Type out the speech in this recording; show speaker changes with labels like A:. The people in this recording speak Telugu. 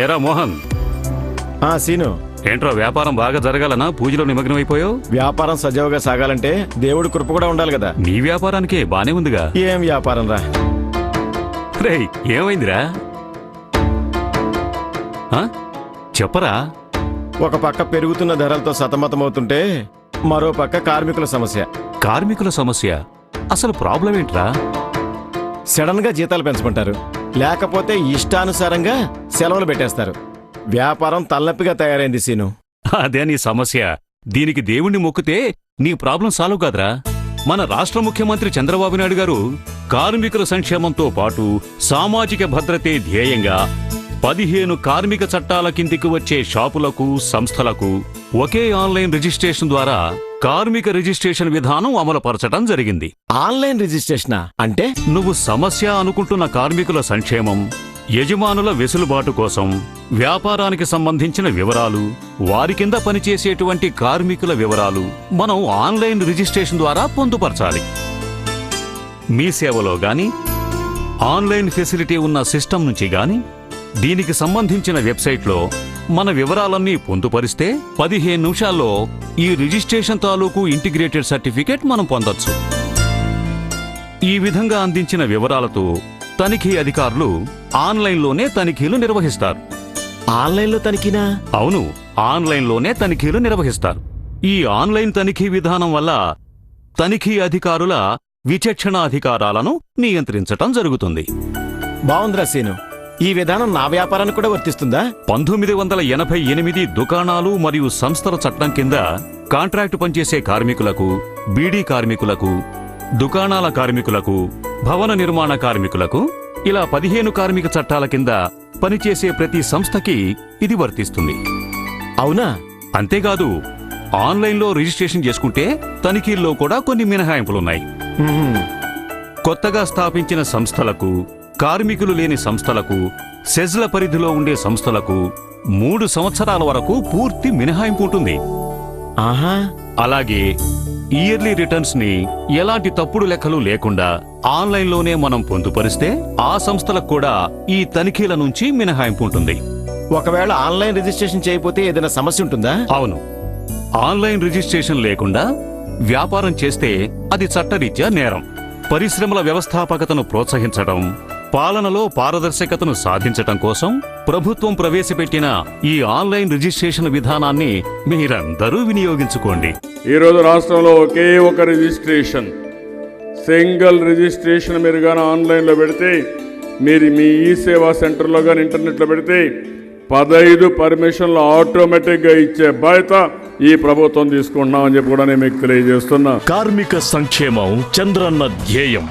A: ఎరా మోహన్.
B: సీను,
A: ఏంట్రా వ్యాపారం బాగా జరగాలనా పూజలో నిమగ్నమైపోయావు?
B: వ్యాపారం సజావుగా సాగాలంటే దేవుడి కృప కూడా ఉండాలి కదా.
A: నీ వ్యాపారానికే బానే ఉందిగా.
B: ఏం వ్యాపారం రా?
A: రేయ్, ఏమైందిరా? చెప్పరా.
B: ఒక పక్క పెరుగుతున్న ధరలతో సతమతమవుతుంటే మరో పక్క కార్మికుల సమస్య.
A: కార్మికుల సమస్య? అసలు ప్రాబ్లం ఏంట్రా?
B: సడన్ గా జీతాలు పెంచుకుంటారు, లేకపోతే ఇష్టానుసారంగా సెలవులు పెట్టేస్తారు. వ్యాపారం తలనొప్పిగా తయారైంది సీను.
A: అదే నీ సమస్య. దీనికి దేవుణ్ణి మొక్కితే నీ ప్రాబ్లం సాల్వ్ కాదురా. మన రాష్ట్ర ముఖ్యమంత్రి చంద్రబాబు నాయుడు గారు కార్మికుల సంక్షేమంతో పాటు సామాజిక భద్రతే ధ్యేయంగా 15 కార్మిక చట్టాల కిందికి వచ్చే షాపులకు, సంస్థలకు ఒకే ఆన్లైన్ రిజిస్ట్రేషన్ ద్వారా కార్మిక రిజిస్ట్రేషన్ విధానం అమలుపరచడం జరిగింది.
B: ఆన్లైన్ రిజిస్ట్రేషనా అంటే?
A: నువ్వు సమస్య అనుకుంటున్న కార్మికుల సంక్షేమం, యజమానుల వెసులుబాటు కోసం, వ్యాపారానికి సంబంధించిన వివరాలు, వారి కింద పనిచేసేటువంటి కార్మికుల వివరాలు మనం ఆన్లైన్ రిజిస్ట్రేషన్ ద్వారా పొందుపరచాలి. మీ సేవలో గాని, ఆన్లైన్ ఫెసిలిటీ ఉన్న సిస్టమ్ నుంచి గాని, దీనికి సంబంధించిన వెబ్సైట్లో మన వివరాలన్నీ పొందుపరిస్తే 15 నిమిషాల్లో ఈ రిజిస్ట్రేషన్ తాలూకు ఇంటిగ్రేటెడ్ సర్టిఫికేట్ మనం పొందొచ్చు. ఈ విధంగా అందించిన వివరాలతో తనిఖీ అధికారులు ఆన్లైన్లోనే తనిఖీలు నిర్వహిస్తారు.
B: ఆన్లైన్లో తనిఖీనా?
A: అవును, ఆన్లైన్లోనే తనిఖీలు నిర్వహిస్తారు. ఈ ఆన్లైన్ తనిఖీ విధానం వల్ల తనిఖీ అధికారుల విచక్షణ అధికారాలను నియంత్రించటం జరుగుతుంది.
B: బావుందిరా సీను. ఈ విధానం నా వ్యాపారానికి కూడా వర్తిస్తుందా?
A: 1988 దుకాణాలు మరియు సంస్థల చట్టం కింద కాంట్రాక్టు పనిచేసే కార్మికులకు, బీడీ కార్మికులకు, దుకాణాల కార్మికులకు, భవన నిర్మాణ కార్మికులకు, ఇలా 15 కార్మిక చట్టాల కింద పనిచేసే ప్రతి సంస్థకి ఇది వర్తిస్తుంది.
B: అవునా?
A: అంతేకాదు, ఆన్లైన్లో రిజిస్ట్రేషన్ చేసుకుంటే తనిఖీల్లో కూడా కొన్ని మినహాయింపులున్నాయి. కొత్తగా స్థాపించిన సంస్థలకు, కార్మికులు లేని సంస్థలకు, సెజ్ల పరిధిలో ఉండే సంస్థలకు 3 సంవత్సరాల వరకు పూర్తి మినహాయింపు ఉంటుంది.
B: ఆహా.
A: అలాగే ఇయర్లీ రిటర్న్స్ ని ఎలాంటి తప్పుడు లెక్కలు లేకుండా ఆన్లైన్లోనే మనం పొందుపరిస్తే ఆ సంస్థలకు కూడా ఈ తనిఖీల నుంచి మినహాయింపు ఉంటుంది.
B: ఒకవేళ ఆన్లైన్ రిజిస్ట్రేషన్ చేయకపోతే ఏదైనా సమస్య ఉంటుందా?
A: అవును, ఆన్లైన్ రిజిస్ట్రేషన్ లేకుండా వ్యాపారం చేస్తే అది చట్టరీత్యా నేరం. పరిశ్రమల వ్యవస్థాపకతను ప్రోత్సహించడం, పాలనలో పారదర్శకతను సాధించటం కోసం ప్రభుత్వం ప్రవేశపెట్టిన ఈ ఆన్లైన్ రిజిస్ట్రేషన్ విధానాన్ని మీరందరూ వినియోగించుకోండి.
C: ఈరోజు రాష్ట్రంలో ఒకే ఒక రిజిస్ట్రేషన్, సింగిల్ రిజిస్ట్రేషన్ మీరు కానీ ఆన్లైన్లో పెడితే, మీరు మీ ఈ సేవా సెంటర్లో కానీ ఇంటర్నెట్లో పెడితే 15 పర్మిషన్లు ఆటోమేటిక్గా ఇచ్చే బాధ్యత ఈ ప్రభుత్వం తీసుకుంటున్నామని చెప్పి కూడా నేను మీకు తెలియజేస్తున్నా.
D: కార్మిక సంక్షేమం చంద్రన్న ధ్యేయం.